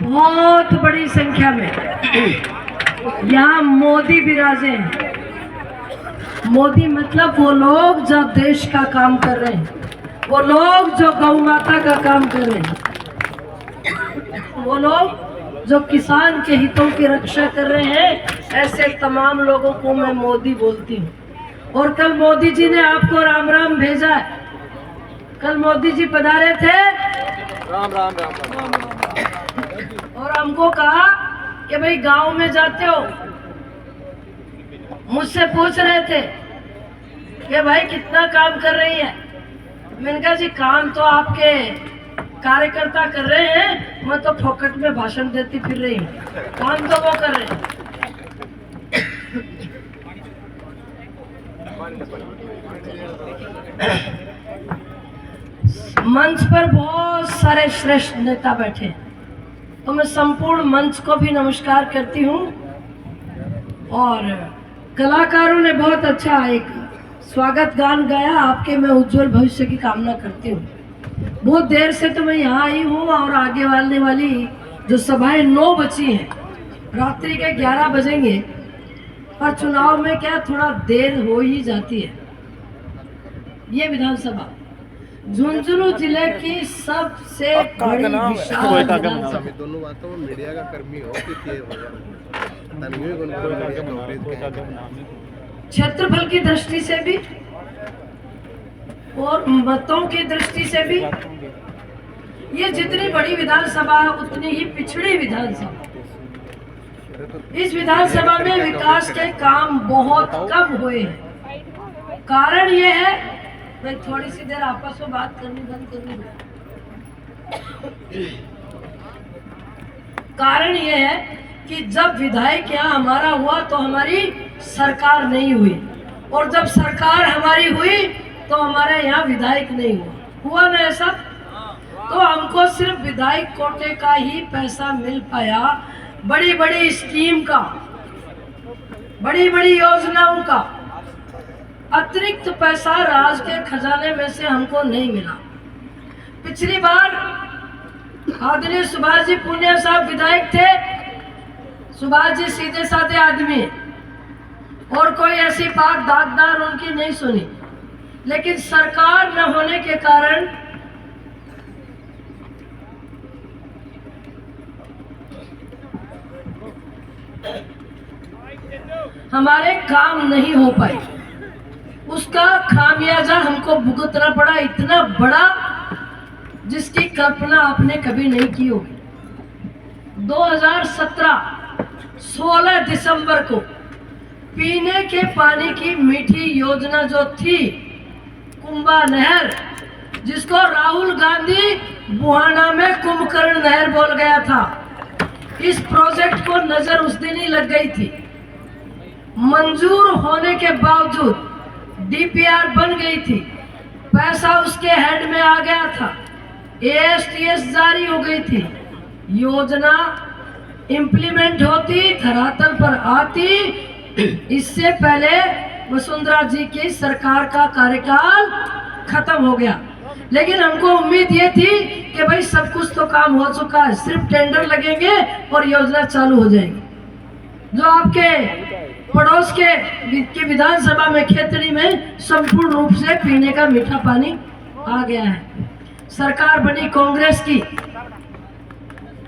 बहुत बड़ी संख्या में यहाँ मोदी विराजे हैं। मोदी मतलब वो लोग जो देश का काम कर रहे हैं, वो लोग जो गौ माता का काम कर रहे हैं, वो लोग जो किसान के हितों की रक्षा कर रहे हैं, ऐसे तमाम लोगों को मैं मोदी बोलती हूँ। और कल मोदी जी ने आपको राम राम भेजा है। कल मोदी जी पधारे थे, राम राम राम राम। और हमको कहा कि भाई गांव में जाते हो, मुझसे पूछ रहे थे कि भाई कितना काम कर रही है। मैंने कहा जी काम तो आपके कार्यकर्ता कर रहे हैं, मैं तो फोकट में भाषण देती फिर रही हूँ, काम तो वो कर रहे हैं। मंच पर बहुत सारे श्रेष्ठ नेता बैठे हैं, तो मैं संपूर्ण मंच को भी नमस्कार करती हूँ। और कलाकारों ने बहुत अच्छा एक स्वागत गान गाया, आपके मैं उज्जवल भविष्य की कामना करती हूँ। बहुत देर से तो मैं यहाँ आई हूँ और आगे वाली जो सभाएं 9 बची हैं, रात्रि के 11 बजेंगे, पर चुनाव में क्या थोड़ा देर हो ही जाती है। ये विधानसभा झुंझुनू जिले की सबसे बड़ी विशाल विधानसभा। दोनों बातों में मीडिया का कर्मी हो कि क्षेत्रफल की दृष्टि से भी और मतों की दृष्टि से भी ये जितनी बड़ी विधानसभा है उतनी ही पिछड़ी विधानसभा। इस विधानसभा में विकास के काम बहुत कम हुए हैं। कारण ये है, मैं थोड़ी सी देर आपस में बात करनी बंद कर दूं। कारण ये है कि जब विधायक यहाँ हमारा हुआ तो हमारी सरकार नहीं हुई, और जब सरकार हमारी हुई तो हमारे यहाँ विधायक नहीं हुआ ना ऐसा। तो हमको सिर्फ विधायक कोटे का ही पैसा मिल पाया, बड़ी बड़ी स्कीम का, बड़ी बड़ी योजनाओं का अतिरिक्त पैसा राज्य के खजाने में से हमको नहीं मिला। पिछली बार आदरणीय सुभाष जी पुनिया साहब विधायक थे। सुभाष जी सीधे साधे आदमी, और कोई ऐसी बात दागदार उनकी नहीं सुनी, लेकिन सरकार न होने के कारण हमारे काम नहीं हो पाए। उसका खामियाजा हमको भुगतना पड़ा, इतना बड़ा जिसकी कल्पना आपने कभी नहीं की होगी। 2017 16 दिसंबर को पीने के पानी की मीठी योजना जो थी, कुंभा नहर, जिसको राहुल गांधी बुहाना में कुंभकर्ण नहर बोल गया था, इस प्रोजेक्ट को नजर उस दिन ही लग गई थी। मंजूर होने के बावजूद डीपीआर बन गई थी, पैसा उसके हेड में आ गया था, एएसटीएस जारी हो गई थी, योजना इम्प्लीमेंट होती, धरातल पर आती, इससे पहले वसुंधरा जी की सरकार का कार्यकाल खत्म हो गया। लेकिन हमको उम्मीद ये थी कि भाई सब कुछ तो काम हो चुका है, सिर्फ टेंडर लगेंगे और योजना चालू हो जाएगी। जो आपके पड़ोस के विधानसभा में खेतड़ी में संपूर्ण रूप से पीने का मीठा पानी आ गया है। सरकार बनी कांग्रेस की,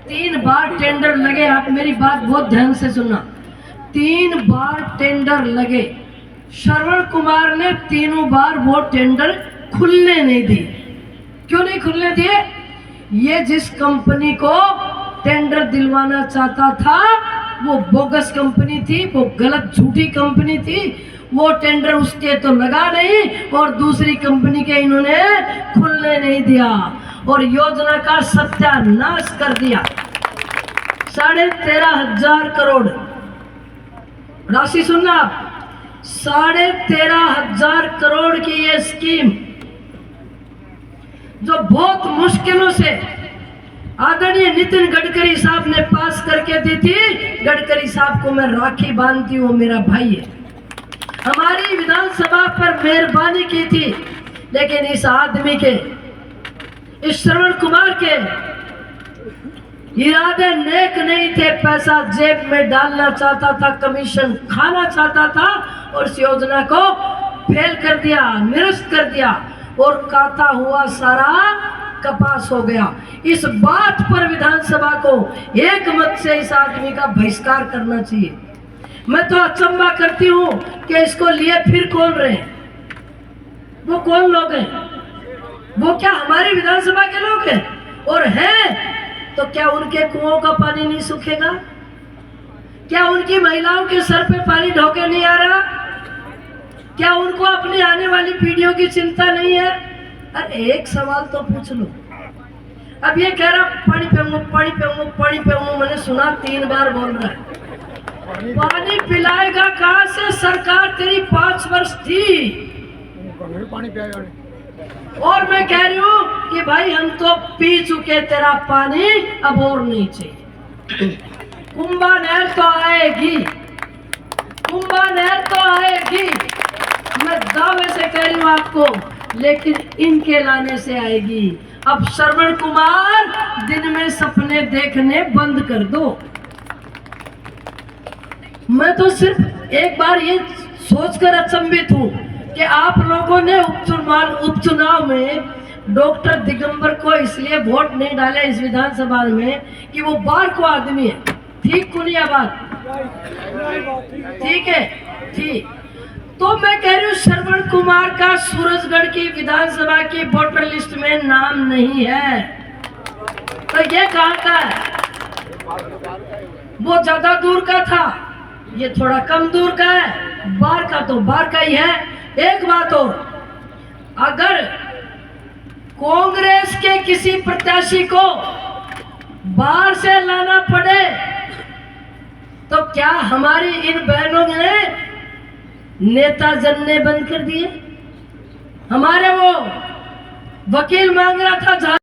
3 बार टेंडर लगे। आप मेरी बात बहुत ध्यान से सुनना, 3 बार टेंडर लगे। श्रवण कुमार ने तीनों बार वो टेंडर खुलने नहीं दिए। क्यों नहीं खुलने दिए? ये जिस कंपनी को टेंडर दिलवाना चाहता था वो बोगस कंपनी थी, वो गलत झूठी कंपनी थी, वो टेंडर उसके तो लगा नहीं और दूसरी कंपनी के इन्होंने खुलने नहीं दिया और योजना का सत्यानाश कर दिया। 13,500 करोड़ राशि, सुनना, 13,500 करोड़ की ये स्कीम जो बहुत मुश्किलों से आदरणीय नितिन गडकरी साहब ने पास करके दी थी। गडकरी साहब को मैं राखी बांधती हूँ, मेरा भाई है, हमारी विधानसभा पर मेहरबानी की थी। लेकिन इस आदमी के, इस श्रवण कुमार के इरादे नेक नहीं थे, पैसा जेब में डालना चाहता था, कमीशन खाना चाहता था और इस योजना को फेल कर दिया, निरस्त कर दिया और काता हुआ सारा कपास हो गया। इस बात पर विधानसभा को एक मत से इस आदमी का बहिष्कार करना चाहिए। मैं तो अचंभा करती हूँ कि इसको लिए फिर कौन रहे, वो कौन लोग हैं? वो क्या हमारी विधानसभा के लोग हैं? और हैं तो क्या उनके कुओं का पानी नहीं सूखेगा? क्या उनकी महिलाओं के सर पे पानी ढोके नहीं आ रहा? क्या उनको अपनी आने वाली पीढ़ियों की चिंता नहीं है? अरे एक सवाल तो पूछ लो। अब ये कह रहा पानी पीऊंगा, पानी पीऊंगा, पानी पीऊंगा, मैंने सुना 3 बार बोल रहा है। पानी पिलाएगा कहाँ से? सरकार तेरी 5 वर्ष थी पानी पियागा। और मैं कह रही हूँ कि भाई हम तो पी चुके तेरा पानी, अब और नहीं चाहिए। कुंभा नहर तो आएगी, कुंभा नहर तो आएगी, मैं दावे से कह रही हूँ आपको, लेकिन इनके लाने से आएगी। अब श्रवण कुमार दिन में सपने देखने बंद कर दो। मैं तो सिर्फ एक बार ये सोचकर अचंभित हूँ कि आप लोगों ने उपचुनाव में डॉक्टर दिगंबर को इसलिए वोट नहीं डाले इस विधानसभा में कि वो बार को आदमी है। ठीक कुनिया बात, ठीक है, ठीक। तो मैं कह रही हूँ श्रवण कुमार का सूरजगढ़ की विधानसभा की वोटर लिस्ट में नाम नहीं है, तो ये कहाँ का है? वो ज्यादा दूर का था, ये थोड़ा कम दूर का है। बार का तो बार का ही है। एक बात और, अगर कांग्रेस के किसी प्रत्याशी को बाहर से लाना पड़े तो क्या हमारी इन बहनों ने नेता जनने बंद कर दिए? हमारे वो वकील मांग रहा था